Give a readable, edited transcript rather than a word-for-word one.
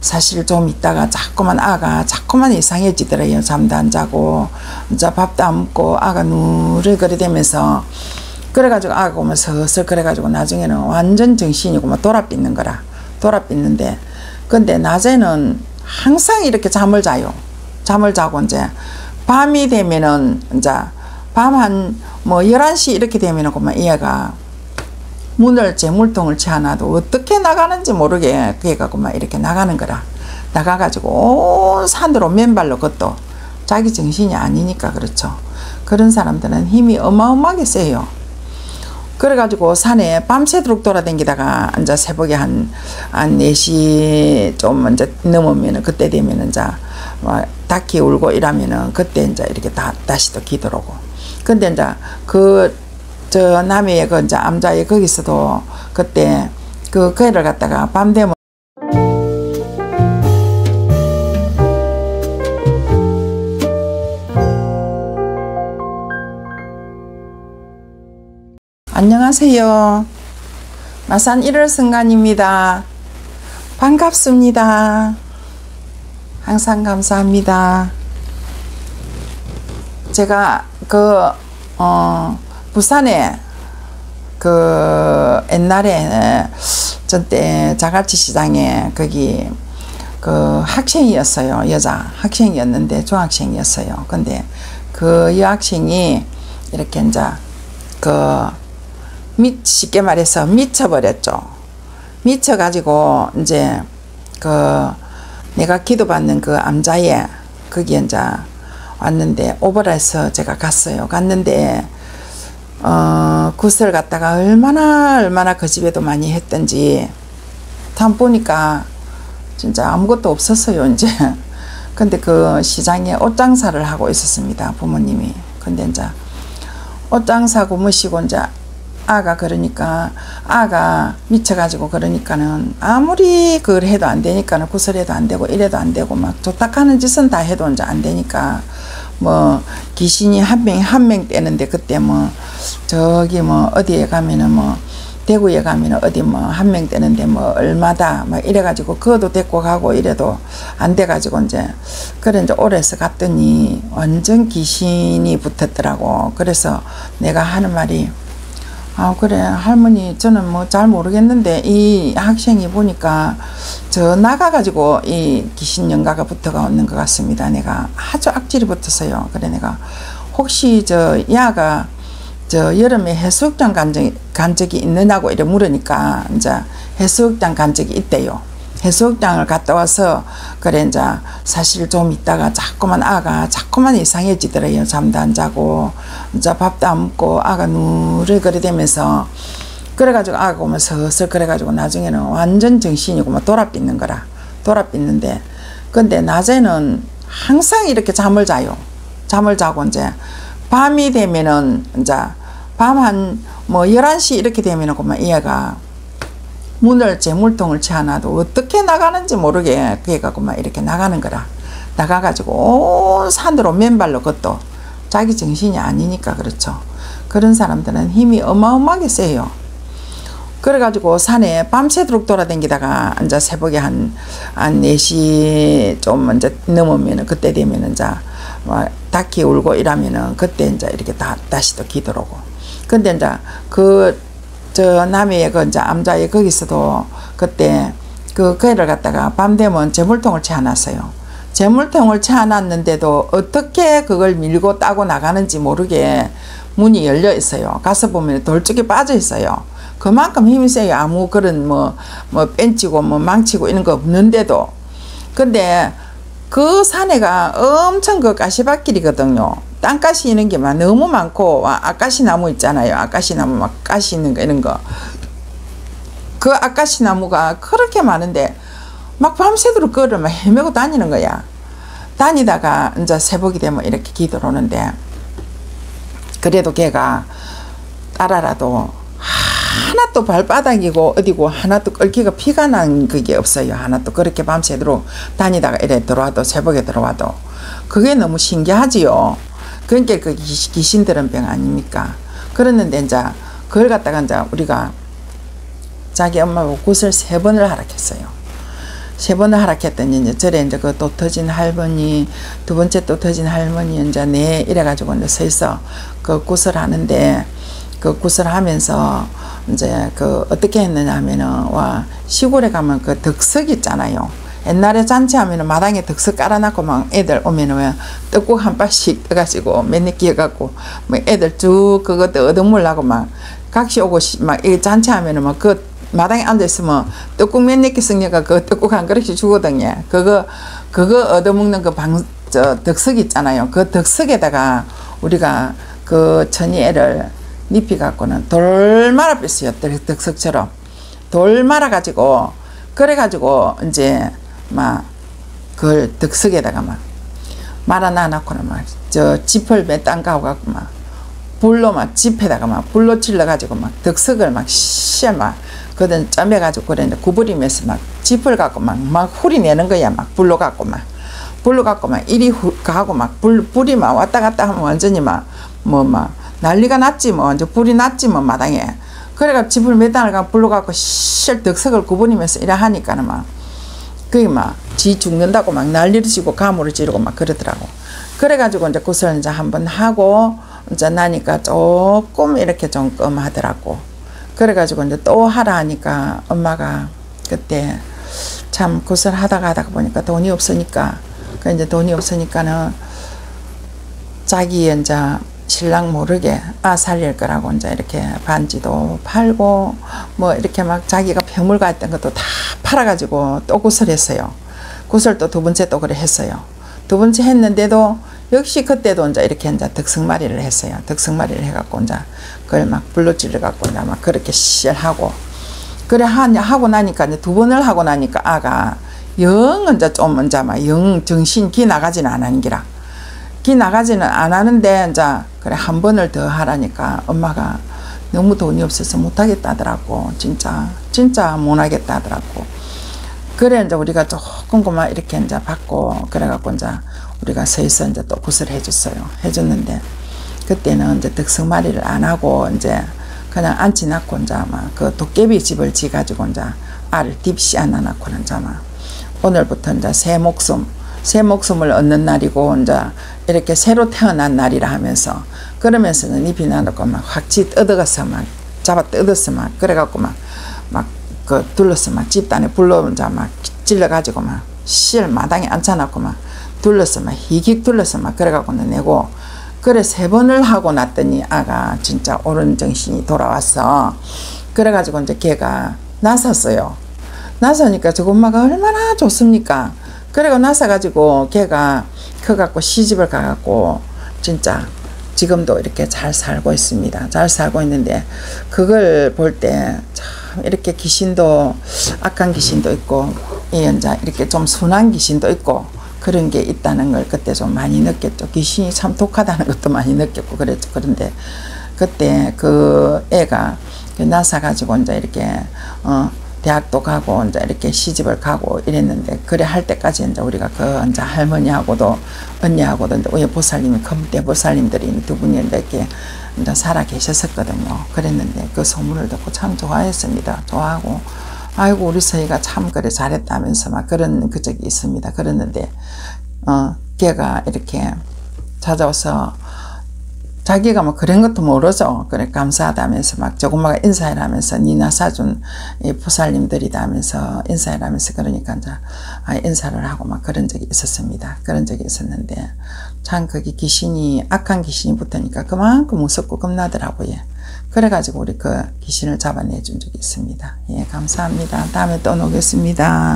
사실 좀 있다가 자꾸만 이상해지더래요. 잠도 안 자고 이제 밥도 안 먹고 아가 누르거리되면서, 그래가지고 아가 오면 서슬 그래가지고 나중에는 완전 정신이고 막 돌아삐는 거라. 돌아삐는데, 근데 낮에는 항상 이렇게 잠을 자요. 잠을 자고 이제 밤이 되면은 이제 밤 한 뭐 11시 이렇게 되면은 그만 얘가 문을 재물통을 채워놔도 어떻게 나가는지 모르게 걔가 그만 이렇게 나가는 거라. 나가가지고 온 산으로 맨발로 걷도 자기 정신이 아니니까. 그렇죠. 그런 사람들은 힘이 어마어마하게 세요. 그래가지고 산에 밤새도록 돌아다니다가 이제 새벽에 한 4시 좀 이제 넘으면은, 그때 되면은 이제 막 닭이 울고 이러면은 그때 이제 이렇게 다시 또 기도로고. 근데 이제 저 남해에 그 이제 암자에 거기서도 그때 그 애를 갖다가 밤 되면 안녕하세요. 마산 1월 성간입니다. 반갑습니다. 항상 감사합니다. 제가 부산에 옛날에 저때 자갈치 시장에 거기 학생이었어요. 여자 학생이었는데 중학생이었어요. 근데 그 여학생이 이렇게 이제 쉽게 말해서 미쳐버렸죠. 미쳐가지고 이제 내가 기도받는 그 암자에 거기에 이제 왔는데 오버라에서 제가 갔어요. 갔는데 굿을 갖다가 얼마나 그 집에도 많이 했던지 참 보니까 진짜 아무것도 없었어요. 이제 근데 그 시장에 옷장사를 하고 있었습니다. 부모님이. 근데 이제 옷장사고 뭐시고 이제 아가 미쳐가지고 그러니까는 아무리 그걸 해도 안 되니까는 구설해도 안 되고 이래도 안 되고 막 좋다하는 짓은 다 해도 이제 안 되니까 뭐 귀신이 한 명 떼는데 그때 뭐 저기 뭐 어디에 가면은 뭐 대구에 가면은 어디 뭐 한 명 떼는데 뭐 얼마다 막 이래가지고 그것도 데리고 가고 이래도 안 돼가지고 이제 그래 이제 오래서 갔더니 완전 귀신이 붙었더라고. 그래서 내가 하는 말이 그래 할머니 저는 뭐 잘 모르겠는데 이 학생이 보니까 저 나가가지고 이 귀신 영가가 붙어가 있는 것 같습니다. 내가 아주 악질이 붙었어요. 그래 내가 혹시 야가 여름에 해수욕장 간 적이 있느냐고 이래 물으니까 이제 해수욕장 간 적이 있대요. 해수욕장을 갔다 와서 그래 이제 사실 좀 있다가 자꾸만 이상해지더래요. 잠도 안 자고 이제 밥도 안 먹고 아가 누르거리되면서, 그래가지고 아가 오면 서슬 그래가지고 나중에는 완전 정신이고 막 돌아삐는 거라. 돌아삐는데, 근데 낮에는 항상 이렇게 잠을 자요. 잠을 자고 이제 밤이 되면은 이제 밤 한 뭐 11시 이렇게 되면은 그만 얘가 문을 재물통을 채워놔도 어떻게 나가는지 모르게 걔가 그만 이렇게 나가는 거라. 나가가지고 온 산으로 맨발로 걷도 자기 정신이 아니니까. 그렇죠. 그런 사람들은 힘이 어마어마하게 세요. 그래가지고 산에 밤새도록 돌아다니다가 이제 새벽에 한 4시 좀 이제 넘으면은 그때 되면은 이제 막 닭이 울고 이러면은 그때 이제 이렇게 다시 또 기도로고. 근데 이제 저 남해에 그 이제 암자에 거기서도 그때 그 애를 갖다가 밤 되면 재물통을 채워놨어요. 재물통을 채워놨는데도 어떻게 그걸 밀고 따고 나가는지 모르게 문이 열려 있어요. 가서 보면 돌쪽이 빠져 있어요. 그만큼 힘이 세요. 아무 그런 뭐 뺀치고 뭐 망치고 이런 거 없는데도. 근데 그 산에가 엄청 그 가시밭길이거든요. 땅가시 있는 게 막 너무 많고, 아까시 나무 있잖아요. 아까시 나무 막 가시 있는 거 이런 거. 그 아까시 나무가 그렇게 많은데 막 밤새도록 그거를 막 헤매고 다니는 거야. 다니다가 이제 새벽이 되면 이렇게 기도를 오는데, 그래도 걔가 따라라도 하나도 발바닥이고 어디고 하나도 끓기가 피가 난 그게 없어요. 하나도 그렇게 밤새도록 다니다가 이래 들어와도 새벽에 들어와도 그게 너무 신기하지요. 그러니까 그 귀신들은 병 아닙니까? 그랬는데 이제 그걸 갖다가 이제 우리가 자기 엄마하고 굿을 3번을 하락했어요. 세 번을 하락했더니 이제 절에 이제 그 또 터진 할머니, 두 번째 또 터진 할머니 이제 네 이래가지고 이제 서 있어 그 구슬하는데, 그 구슬하면서 이제 그 어떻게 했느냐 하면은 와 시골에 가면 그 덕석 있잖아요. 옛날에 잔치하면은 마당에 덕석 깔아놨고 막 애들 오면은 왜 떡국 한 발씩 떠가지고 맨날 끼어갖고 뭐 애들 쭉 그거 얻어물라고 막 각시 오고 막 이 잔치하면은 막 그 마당에 앉아있으면 떡국 몇 개씩 썩냐가 그 떡국 한 그릇씩 주거든요. 그거 얻어먹는 그 덕석 있잖아요. 그 덕석에다가 우리가 그 천이애를 잎이 갖고는 돌 말아 뺐어요. 덕석처럼 돌 말아 가지고 그래가지고 이제 막 그걸 덕석에다가 막 말아 놔놓고는 막 저 짚을 몇 단 가고 막 불로 막 짚에다가 막 불로 찔러 가지고 막 덕석을 막 씨알 막 그든 짬해 가지고 그랬는데 구부리면서 막 짚을 갖고 막 후리 내는 거야. 막 불로 갖고 막 이리 가고 막 불이 막 왔다 갔다 하면 완전히 막 난리가 났지 뭐. 이제 불이 났지 뭐 마당에. 그래가 짚을 몇 단을 가 불러 갖고 실 덕석을 구부리면서 이래 하니까는 막 그게 막 지 죽는다고 막 난리를 치고 가물을 지르고 막 그러더라고. 그래가지고 이제 구슬 이제 한번 하고 이제 나니까 조금 이렇게 좀 끔하더라고. 그래가지고 이제 또 하라 하니까 엄마가 그때 참 구슬 하다가 보니까 돈이 없으니까 그 이제 돈이 없으니까는 자기 이제 신랑 모르게 살릴 거라고 이제 이렇게 반지도 팔고 뭐 이렇게 막 자기가 평물가 했던 것도 다 팔아가지고 또 구슬했어요. 구슬 또 두 번째 또 그래 했어요. 두 번째 했는데도 역시 그때도 이제 이렇게 이제 덕석마리를 했어요. 덕석마리를 해갖고 이제 그걸 막 불로 찔러갖고 이제 막 그렇게 씨알하고 그래 하고 나니까 이제 두 번을 하고 나니까 아가 영 이제 좀 이제 막 영 정신 기 나가지는 안 하는 기라. 기 나가지는 안 하는데 이제 그래 한 번을 더 하라니까 엄마가 너무 돈이 없어서 못하겠다 하더라고. 진짜 못하겠다 하더라고. 그래 이제 우리가 조금 그만 이렇게 이제 받고 그래갖고 이제 우리가 서서 이제 또 굿을 해줬는데 그때는 이제 덕석마리를 안 하고 이제 그냥 앉지 낳고 이제 막 그 도깨비 집을 지 가지고 이제 알을 딥시 안 낳고는 이제 막 오늘부터 이제 새 목숨을 얻는 날이고 이제 이렇게 새로 태어난 날이라 하면서 그러면서는 잎이 나놓고 막 확지 뜯어가서 막 잡아 뜯어서 막 그래갖고 막 그 둘러서 막 집단에 불러 이제 막 찔러가지고 막 실 마당에 앉혀놓고 막 둘러서 막 희익 둘러서 막 그래갖고는 내고 그래 세 번을 하고 났더니 아가 진짜 옳은 정신이 돌아왔어. 그래가지고 이제 걔가 나섰어요. 나서니까 저 엄마가 얼마나 좋습니까? 그리고 나서가지고 걔가 커갖고 시집을 가갖고 진짜 지금도 이렇게 잘 살고 있습니다. 잘 살고 있는데 그걸 볼 때 참 이렇게 귀신도 악한 귀신도 있고 이제 이렇게 좀 순한 귀신도 있고 그런 게 있다는 걸 그때 좀 많이 느꼈죠. 귀신이 참 독하다는 것도 많이 느꼈고 그랬죠. 그런데 그때 그 애가 나서가지고 이제 이렇게 대학도 가고 이제 이렇게 시집을 가고 이랬는데 그래 할 때까지 이제 우리가 그 이제 할머니하고도 언니하고도 이제 위에 보살님이 금대 보살님들이 두 분이 이렇게 이제 살아 계셨었거든요. 그랬는데 그 소문을 듣고 참 좋아했습니다. 좋아하고 아이고 우리 서희가 참 그래 잘했다면서 막 그런 그 적이 있습니다. 그랬는데 걔가 이렇게 찾아와서 자기가 뭐 그런 것도 모르죠. 그래 감사하다면서 막 조금마가 인사해라면서 니나 사준 이 보살님들이다 하면서 인사해라면서 그러니까 이제 인사를 하고 막 그런 적이 있었습니다. 그런 적이 있었는데 참 거기 귀신이 악한 귀신이 붙으니까 그만큼 무섭고 겁나더라고요. 그래가지고 우리 그 귀신을 잡아내준 적이 있습니다. 예, 감사합니다. 다음에 또 오겠습니다.